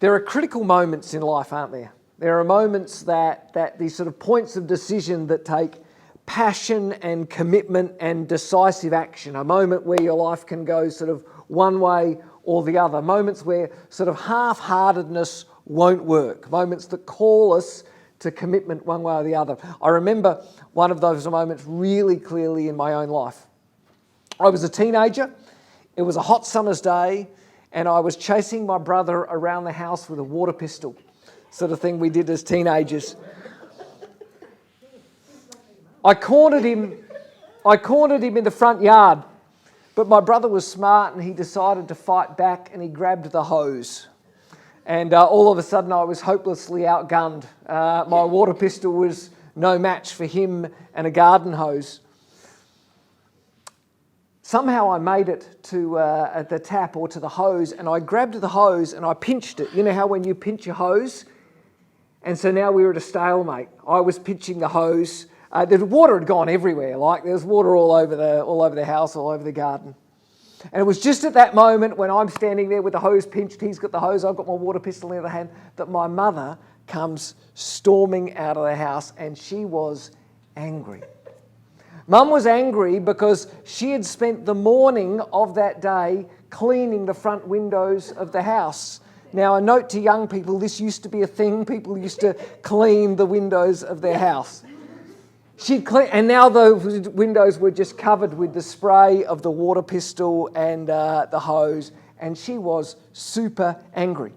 There are critical moments in life, aren't there? There are moments that these sort of points of decision that take passion and commitment and decisive action. A moment where your life can go sort of one way or the other. Moments where sort of half-heartedness won't work. Moments that call us to commitment one way or the other. I remember one of those moments really clearly in my own life. I was a teenager. It was a hot summer's day, and I was chasing my brother around the house with a water pistol, sort of thing we did as teenagers. I cornered him in the front yard, but my brother was smart and he decided to fight back and he grabbed the hose. And all of a sudden I was hopelessly outgunned. My water pistol was no match for him and a garden hose. Somehow I made it to the tap or to the hose, and I grabbed the hose and I pinched it. You know how when you pinch a hose? And so now we were at a stalemate. I was pinching the hose. The water had gone everywhere. Like there was water all over the house, all over the garden. And it was just at that moment when I'm standing there with the hose pinched, he's got the hose, I've got my water pistol in the other hand, that my mother comes storming out of the house, and she was angry. Mum was angry because she had spent the morning of that day cleaning the front windows of the house. Now, a note to young people, this used to be a thing. People used to clean the windows of their house. And now those windows were just covered with the spray of the water pistol and the hose, and she was super angry.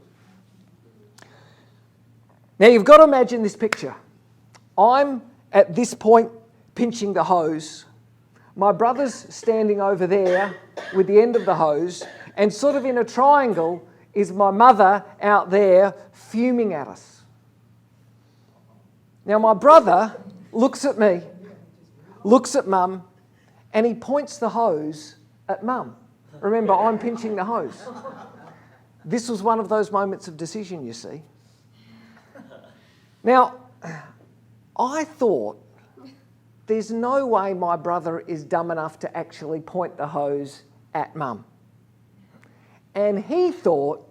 Now, you've got to imagine this picture. I'm at this point pinching the hose. My brother's standing over there with the end of the hose, and sort of in a triangle is my mother out there fuming at us. Now my brother looks at me, looks at Mum, and he points the hose at Mum. Remember, I'm pinching the hose. This was one of those moments of decision, you see. Now, I thought, there's no way my brother is dumb enough to actually point the hose at Mum. And he thought,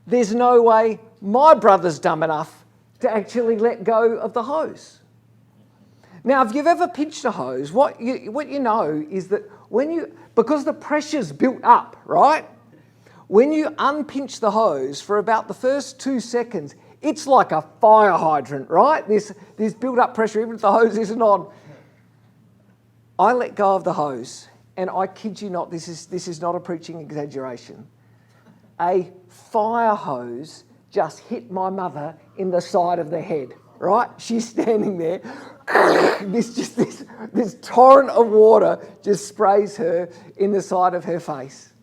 there's no way my brother's dumb enough to actually let go of the hose. Now, if you've ever pinched a hose, what you know is that because the pressure's built up, right? When you unpinch the hose for about the first 2 seconds, it's like a fire hydrant, right? This built-up pressure, even if the hose isn't on. I let go of the hose, and I kid you not, this is not a preaching exaggeration. A fire hose just hit my mother in the side of the head, right? She's standing there. This torrent of water just sprays her in the side of her face.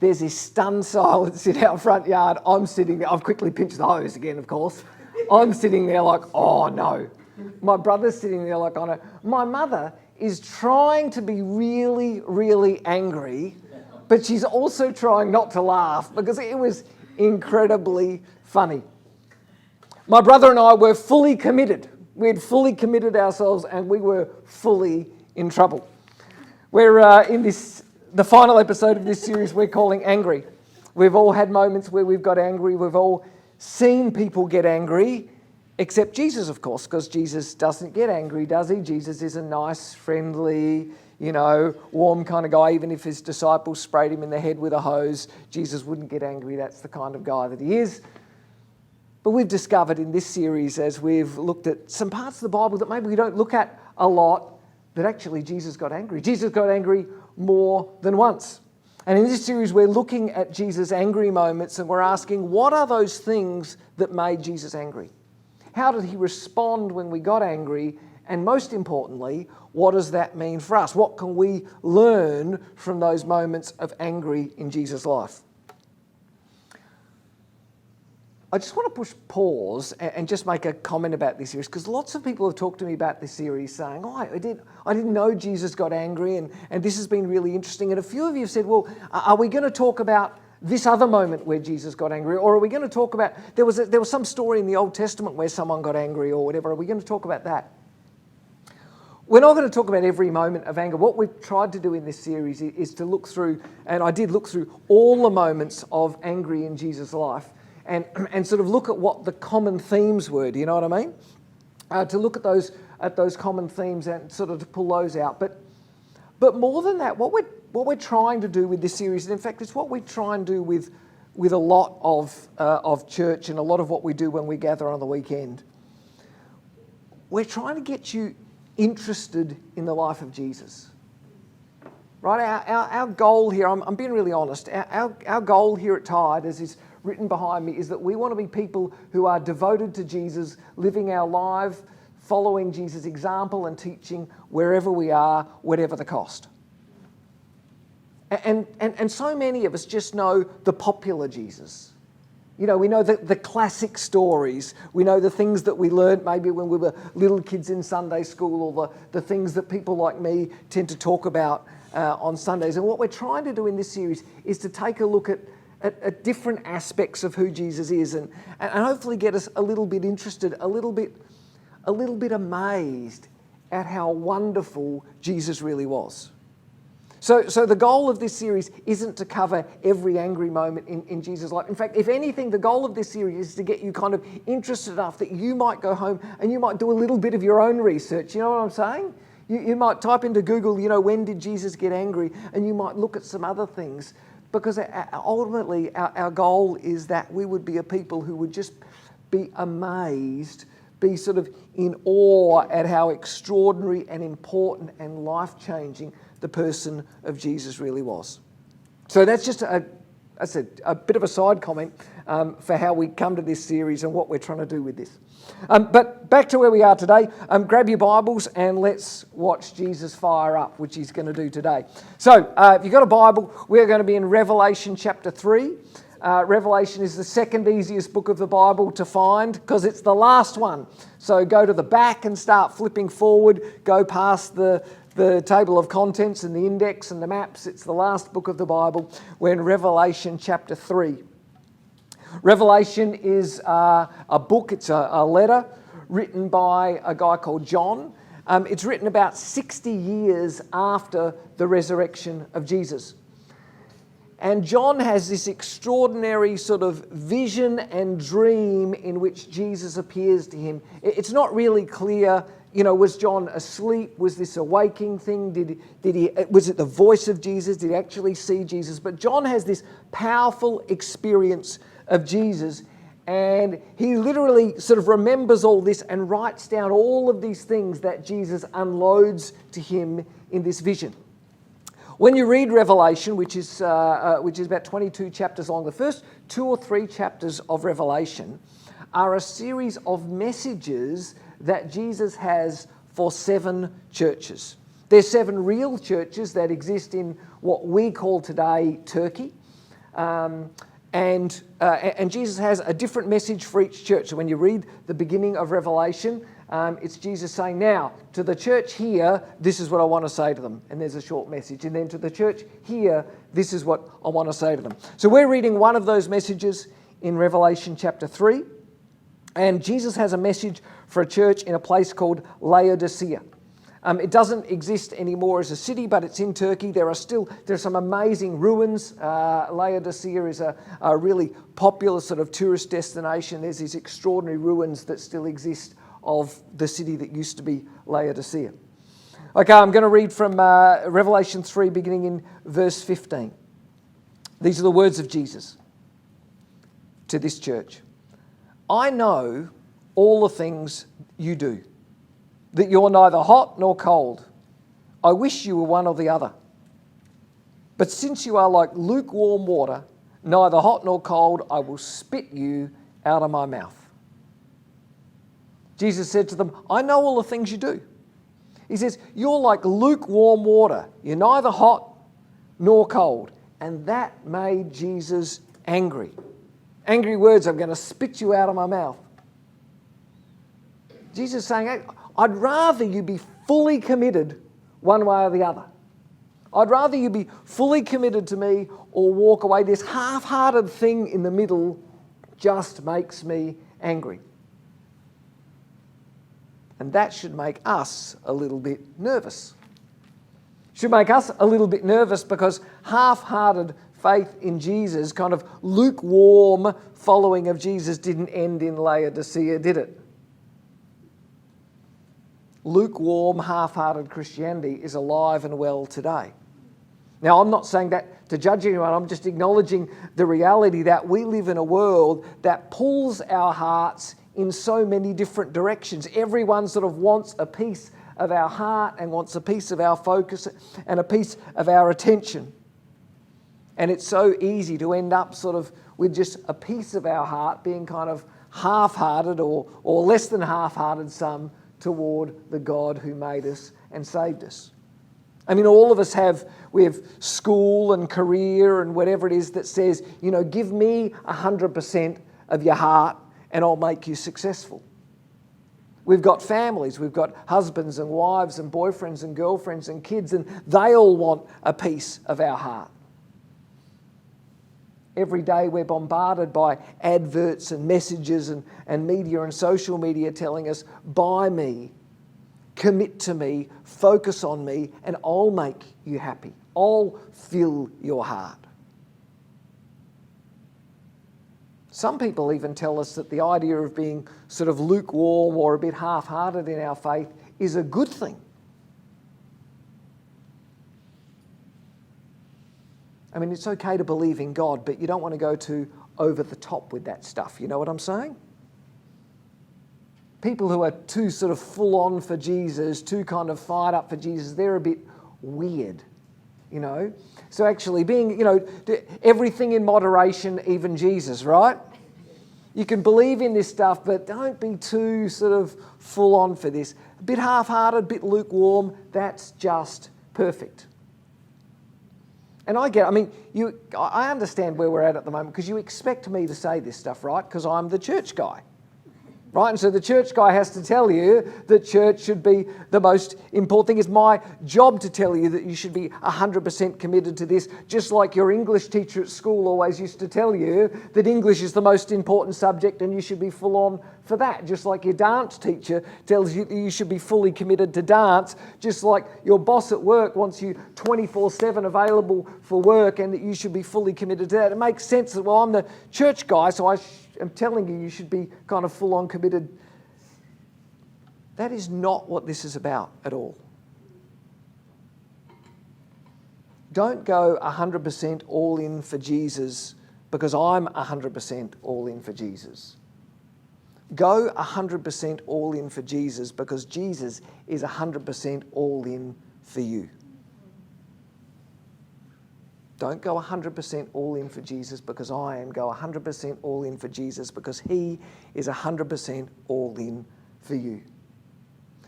There's this stunned silence in our front yard. I'm sitting there. I've quickly pinched the hose again, of course. I'm sitting there like, oh no. My brother's sitting there like, oh no. My mother is trying to be really, really angry, but she's also trying not to laugh because it was incredibly funny. My brother and I were fully committed. We had fully committed ourselves and we were fully in trouble. We're in the final episode of this series we're calling Angry. We've all had moments where we've got angry. We've all seen people get angry, except Jesus, of course, because Jesus doesn't get angry, does he? Jesus is a nice, friendly, warm kind of guy. Even if his disciples sprayed him in the head with a hose, Jesus wouldn't get angry. That's the kind of guy that he is. But we've discovered in this series, as we've looked at some parts of the Bible that maybe we don't look at a lot, that actually Jesus got angry. Jesus got angry more than once. And in this series, we're looking at Jesus' angry moments and we're asking, what are those things that made Jesus angry? How did he respond when we got angry? And most importantly, what does that mean for us? What can we learn from those moments of angry in Jesus' life? I just want to push pause and just make a comment about this series, because lots of people have talked to me about this series saying, I didn't know Jesus got angry and this has been really interesting. And a few of you have said, well, are we going to talk about this other moment where Jesus got angry? Or are we going to talk about, there was some story in the Old Testament where someone got angry or whatever. Are we going to talk about that? We're not going to talk about every moment of anger. What we've tried to do in this series is to look through, and I did look through all the moments of angry in Jesus' life, and sort of look at what the common themes were. Do you know what I mean? To look at those common themes and sort of to pull those out. But more than that, what we're trying to do with this series, and in fact, it's what we try and do with a lot of church and a lot of what we do when we gather on the weekend. We're trying to get you interested in the life of Jesus. Right? Our goal here, I'm being really honest, our goal here at Tide, as is written behind me, is that we want to be people who are devoted to Jesus, living our life, following Jesus' example and teaching wherever we are, whatever the cost. And so many of us just know the popular Jesus. You know, we know the classic stories. We know the things that we learned maybe when we were little kids in Sunday school, or the things that people like me tend to talk about on Sundays. And what we're trying to do in this series is to take a look at different aspects of who Jesus is, and hopefully get us a little bit interested, a little bit amazed at how wonderful Jesus really was. So the goal of this series isn't to cover every angry moment in Jesus' life. In fact, if anything, the goal of this series is to get you kind of interested enough that you might go home and you might do a little bit of your own research. You know what I'm saying? You might type into Google, you know, when did Jesus get angry? And you might look at some other things. Because ultimately, our goal is that we would be a people who would just be amazed, be sort of in awe at how extraordinary and important and life-changing the person of Jesus really was. So that's just a bit of a side comment for how we come to this series and what we're trying to do with this. But back to where we are today. Grab your Bibles and let's watch Jesus fire up, which he's going to do today. So if you've got a Bible, we're going to be in Revelation chapter 3. Revelation is the second easiest book of the Bible to find because it's the last one. So go to the back and start flipping forward. Go past the table of contents and the index and the maps. It's the last book of the Bible. We're in Revelation chapter 3. Revelation is a book, it's a letter written by a guy called John. It's written about 60 years after the resurrection of Jesus. And John has this extraordinary sort of vision and dream in which Jesus appears to him. It's not really clear, you know, was John asleep? Was this a waking thing? Was it the voice of Jesus? Did he actually see Jesus? But John has this powerful experience of Jesus, and he literally sort of remembers all this and writes down all of these things that Jesus unloads to him in this vision. When you read Revelation, which is about 22 chapters long, the first 2 or 3 chapters of Revelation are a series of messages that Jesus has for 7 churches. There's 7 real churches that exist in what we call today Turkey. And Jesus has a different message for each church. So when you read the beginning of Revelation, it's Jesus saying, now, to the church here, this is what I want to say to them. And there's a short message. And then to the church here, this is what I want to say to them. So we're reading one of those messages in Revelation chapter 3. And Jesus has a message for a church in a place called Laodicea. It doesn't exist anymore as a city, but it's in Turkey. There's some amazing ruins. Laodicea is a really popular sort of tourist destination. There's these extraordinary ruins that still exist of the city that used to be Laodicea. Okay, I'm going to read from Revelation 3, beginning in verse 15. These are the words of Jesus to this church. I know all the things you do, that you're neither hot nor cold. I wish you were one or the other. But since you are like lukewarm water, neither hot nor cold, I will spit you out of my mouth. Jesus said to them, I know all the things you do. He says, you're like lukewarm water. You're neither hot nor cold. And that made Jesus angry. Angry words, I'm going to spit you out of my mouth. Jesus is saying, I'd rather you be fully committed one way or the other. I'd rather you be fully committed to me or walk away. This half-hearted thing in the middle just makes me angry. And that should make us a little bit nervous. Should make us a little bit nervous because half-hearted faith in Jesus, kind of lukewarm following of Jesus didn't end in Laodicea, did it? Lukewarm, half-hearted Christianity is alive and well today. Now, I'm not saying that to judge anyone. I'm just acknowledging the reality that we live in a world that pulls our hearts in so many different directions. Everyone sort of wants a piece of our heart and wants a piece of our focus and a piece of our attention. And it's so easy to end up sort of with just a piece of our heart being kind of half-hearted or less than half-hearted some toward the God who made us and saved us. I mean, all of us we have school and career and whatever it is that says, give me 100% of your heart and I'll make you successful. We've got families, we've got husbands and wives and boyfriends and girlfriends and kids, and they all want a piece of our heart. Every day we're bombarded by adverts and messages and media and social media telling us, buy me, commit to me, focus on me, and I'll make you happy. I'll fill your heart. Some people even tell us that the idea of being sort of lukewarm or a bit half-hearted in our faith is a good thing. I mean, it's okay to believe in God, but you don't want to go too over the top with that stuff. You know what I'm saying? People who are too sort of full on for Jesus, too kind of fired up for Jesus, they're a bit weird, So actually being, everything in moderation, even Jesus, right? You can believe in this stuff, but don't be too sort of full on for this. A bit half-hearted, a bit lukewarm, that's just perfect. And I understand where we're at the moment because you expect me to say this stuff, right? Because I'm the church guy. Right? And so the church guy has to tell you that church should be the most important thing. It's my job to tell you that you should be 100% committed to this, just like your English teacher at school always used to tell you that English is the most important subject and you should be full on for that. Just like your dance teacher tells you that you should be fully committed to dance, just like your boss at work wants you 24/7 available for work and that you should be fully committed to that. It makes sense that, I'm the church guy, so I'm telling you should be kind of full on committed. That is not what this is about at all. Don't go 100% all in for Jesus because I'm 100% all in for Jesus. Go 100% all in for Jesus because Jesus is 100% all in for you. Don't go 100% all in for Jesus because I am. Go 100% all in for Jesus because He is 100% all in for you.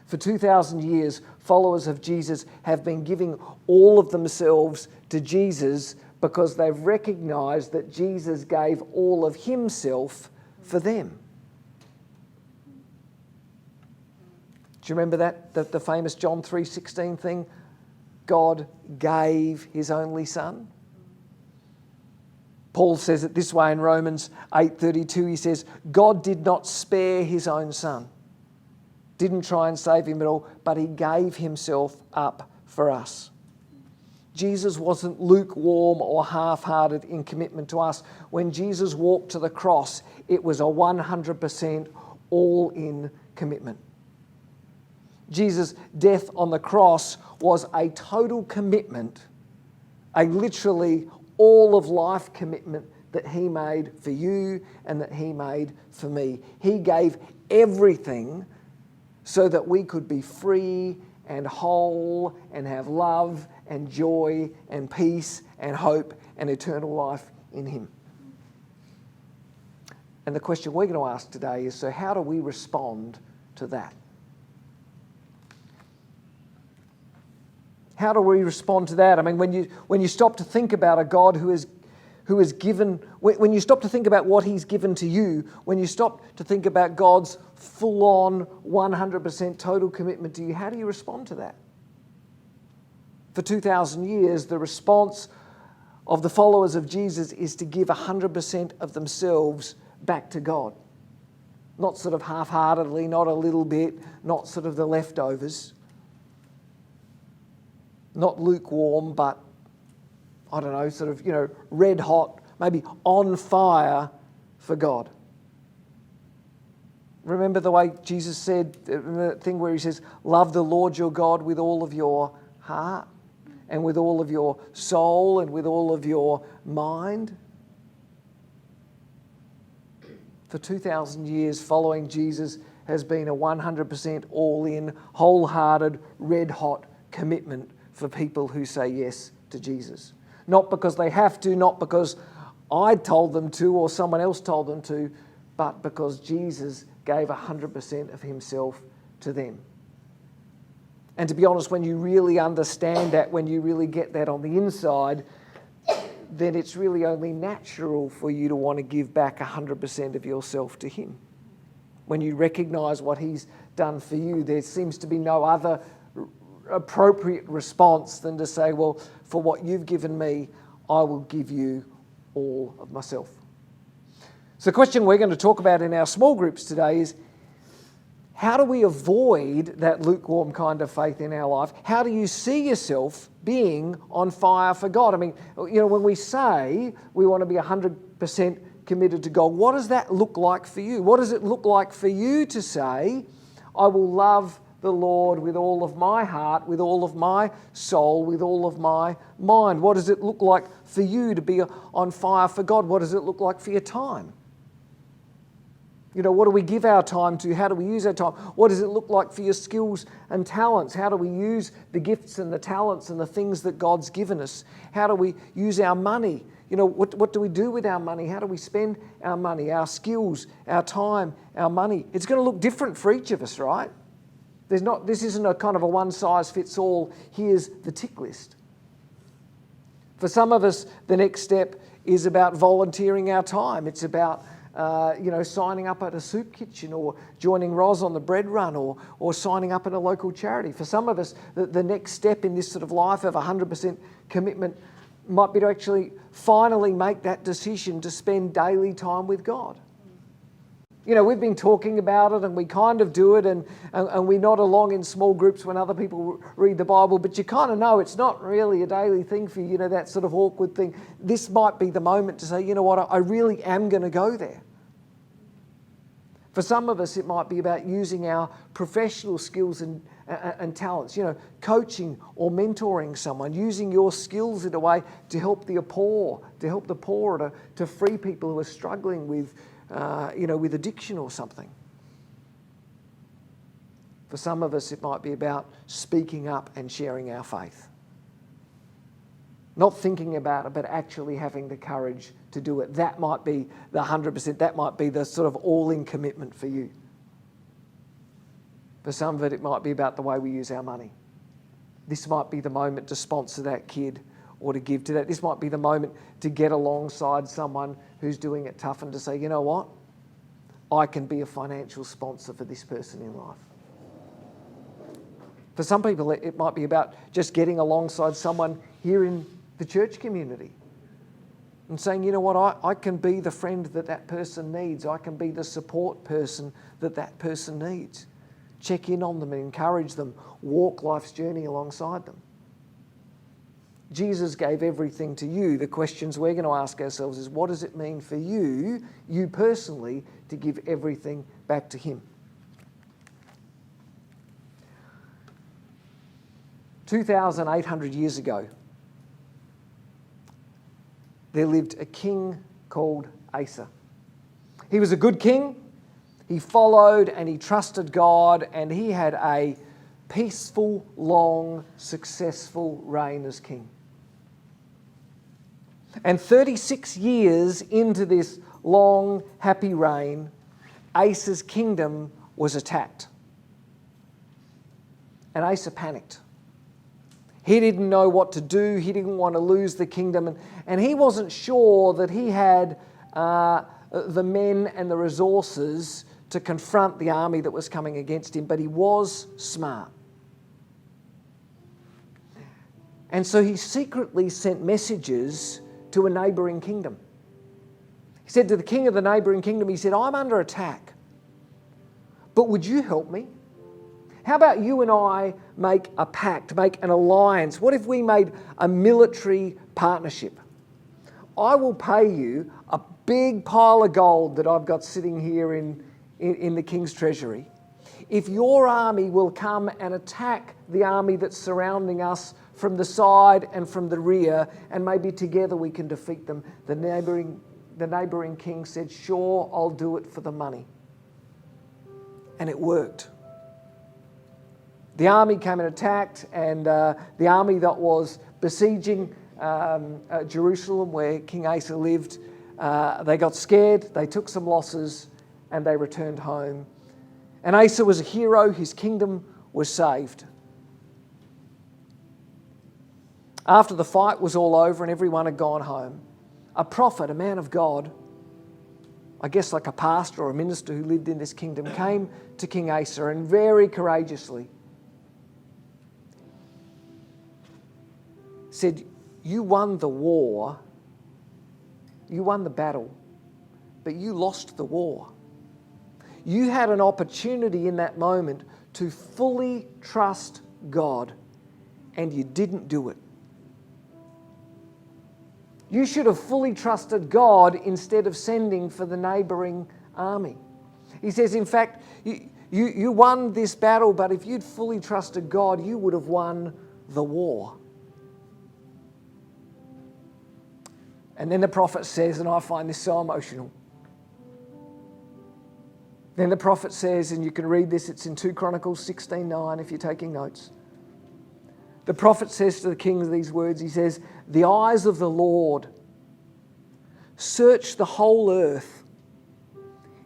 For 2,000 years, followers of Jesus have been giving all of themselves to Jesus because they've recognised that Jesus gave all of Himself for them. Do you remember that? The famous John 3:16 thing? God gave His only Son. Paul says it this way in Romans 8:32. He says, God did not spare His own Son. Didn't try and save Him at all, but He gave Himself up for us. Jesus wasn't lukewarm or half-hearted in commitment to us. When Jesus walked to the cross, it was a 100% all-in commitment. Jesus' death on the cross was a total commitment, a literally all of life commitment that He made for you and that He made for me. He gave everything so that we could be free and whole and have love and joy and peace and hope and eternal life in Him. And the question we're going to ask today is, so how do we respond to that? How do we respond to that? I mean, when you stop to think about a God who has given, when you stop to think about what He's given to you, when you stop to think about God's full-on 100% total commitment to you, how do you respond to that? For 2,000 years, the response of the followers of Jesus is to give 100% of themselves back to God. Not sort of half-heartedly, not a little bit, not sort of the leftovers. Not lukewarm, but I don't know, sort of, red hot, maybe on fire for God. Remember the way Jesus said, the thing where he says, love the Lord your God with all of your heart and with all of your soul and with all of your mind? For 2,000 years, following Jesus has been a 100% all-in, wholehearted, red-hot commitment for people who say yes to Jesus. Not because they have to, not because I told them to or someone else told them to, but because Jesus gave 100% of himself to them. And to be honest, when you really understand that, when you really get that on the inside, then it's really only natural for you to want to give back 100% of yourself to him. When you recognise what he's done for you, there seems to be no other appropriate response than to say, well, for what you've given me, I will give you all of myself. So the question we're going to talk about in our small groups today is, how do we avoid that lukewarm kind of faith in our life? How do you see yourself being on fire for God? I mean, when we say we want to be 100% committed to God, what does that look like for you? What does it look like for you to say, I will love the Lord with all of my heart, with all of my soul, with all of my mind? What does it look like for you to be on fire for God? What does it look like for your time? What do we give our time to? How do we use our time? What does it look like for your skills and talents? How do we use the gifts and the talents and the things that God's given us? How do we use our money? What do we do with our money? How do we spend our money, our skills, our time, our money? It's going to look different for each of us, right? This isn't a kind of a one-size-fits-all, here's the tick list. For some of us, the next step is about volunteering our time. It's about signing up at a soup kitchen or joining Roz on the bread run or signing up in a local charity. For some of us, the next step in this sort of life of 100% commitment might be to actually finally make that decision to spend daily time with God. We've been talking about it and we kind of do it and we nod along in small groups when other people read the Bible, but you kind of know it's not really a daily thing for you, that sort of awkward thing. This might be the moment to say, I really am going to go there. For some of us, it might be about using our professional skills and talents, coaching or mentoring someone, using your skills in a way to help the poor, to free people who are struggling with addiction or something. For some of us, it might be about speaking up and sharing our faith. Not thinking about it, but actually having the courage to do it. That might be the 100%, that might be the sort of all-in commitment for you. For some of it might be about the way we use our money. This might be the moment to sponsor that kid or to give to that. This might be the moment to get alongside someone who's doing it tough and to say, what? I can be a financial sponsor for this person in life. For some people, it might be about just getting alongside someone here in the church community and saying, I can be the friend that person needs. I can be the support person that person needs. Check in on them and encourage them. Walk life's journey alongside them. Jesus gave everything to you. The questions we're going to ask ourselves is, what does it mean for you personally, to give everything back to him? 2,800 years ago, there lived a king called Asa. He was a good king. He followed and he trusted God, and he had a peaceful, long, successful reign as king. And 36 years into this long, happy reign, Asa's kingdom was attacked. And Asa panicked. He didn't know what to do. He didn't want to lose the kingdom. And he wasn't sure that he had the men and the resources to confront the army that was coming against him, but he was smart. And so he secretly sent messages to a neighbouring kingdom. He said to the king of the neighbouring kingdom, he said, I'm under attack, but would you help me? How about you and I make a pact, make an alliance? What if we made a military partnership? I will pay you a big pile of gold that I've got sitting here in the King's Treasury if your army will come and attack the army that's surrounding us from the side and from the rear, and maybe together we can defeat them. The neighbouring king said, sure, I'll do it for the money. And it worked. The army came and attacked, and the army that was besieging Jerusalem, where King Asa lived, they got scared, they took some losses, and they returned home. And Asa was a hero, his kingdom was saved. After the fight was all over and everyone had gone home, a prophet, a man of God, I guess like a pastor or a minister who lived in this kingdom, came to King Asa and very courageously said, you won the war, you won the battle, but you lost the war. You had an opportunity in that moment to fully trust God, and you didn't do it. You should have fully trusted God instead of sending for the neighbouring army. He says, in fact, you won this battle, but if you'd fully trusted God, you would have won the war. And then the prophet says, and I find this so emotional, then the prophet says, and you can read this, it's in 2 Chronicles 16:9 if you're taking notes. The prophet says to the king these words, he says, the eyes of the Lord search the whole earth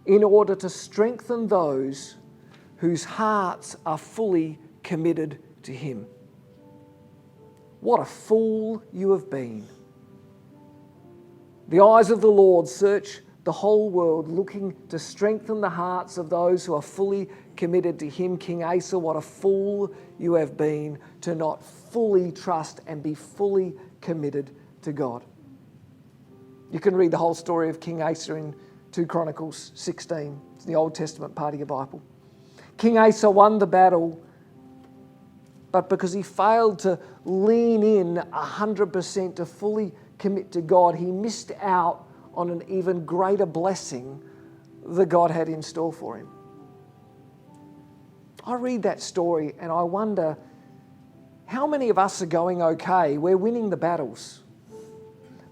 in order to strengthen those whose hearts are fully committed to him. What a fool you have been. The eyes of the Lord search the whole world, looking to strengthen the hearts of those who are fully committed to him. King Asa, what a fool you have been to not fully trust and be fully committed to God. You can read the whole story of King Asa in 2 Chronicles 16. It's the Old Testament part of your Bible. King Asa won the battle, but because he failed to lean in 100% to fully commit to God, he missed out on an even greater blessing that God had in store for him. I read that story and I wonder, how many of us are going okay? We're winning the battles,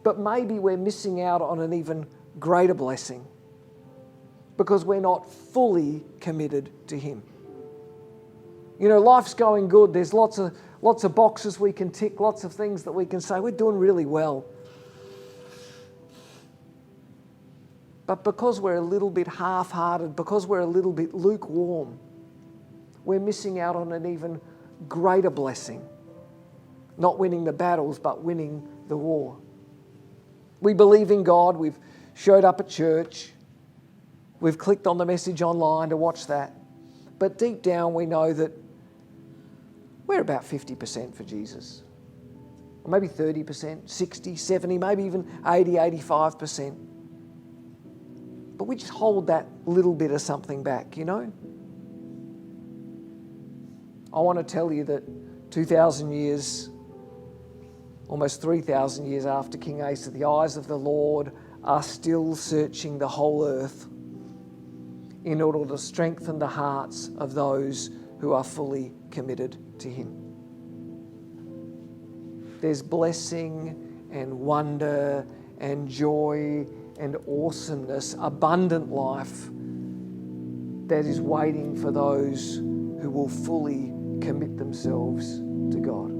but maybe we're missing out on an even greater blessing because we're not fully committed to him. You know, life's going good. There's lots of boxes we can tick, lots of things that we can say, we're doing really well. But because we're a little bit half-hearted, because we're a little bit lukewarm, we're missing out on an even greater blessing. Not winning the battles, but winning the war. We believe in God. We've showed up at church. We've clicked on the message online to watch that. But deep down we know that we're about 50% for Jesus. Or maybe 30%, 60, 70, maybe even 80, 85%. But we just hold that little bit of something back, you know? I want to tell you that 2,000 years, almost 3,000 years after King Asa, the eyes of the Lord are still searching the whole earth in order to strengthen the hearts of those who are fully committed to him. There's blessing and wonder and joy and awesomeness, abundant life that is waiting for those who will fully commit themselves to God.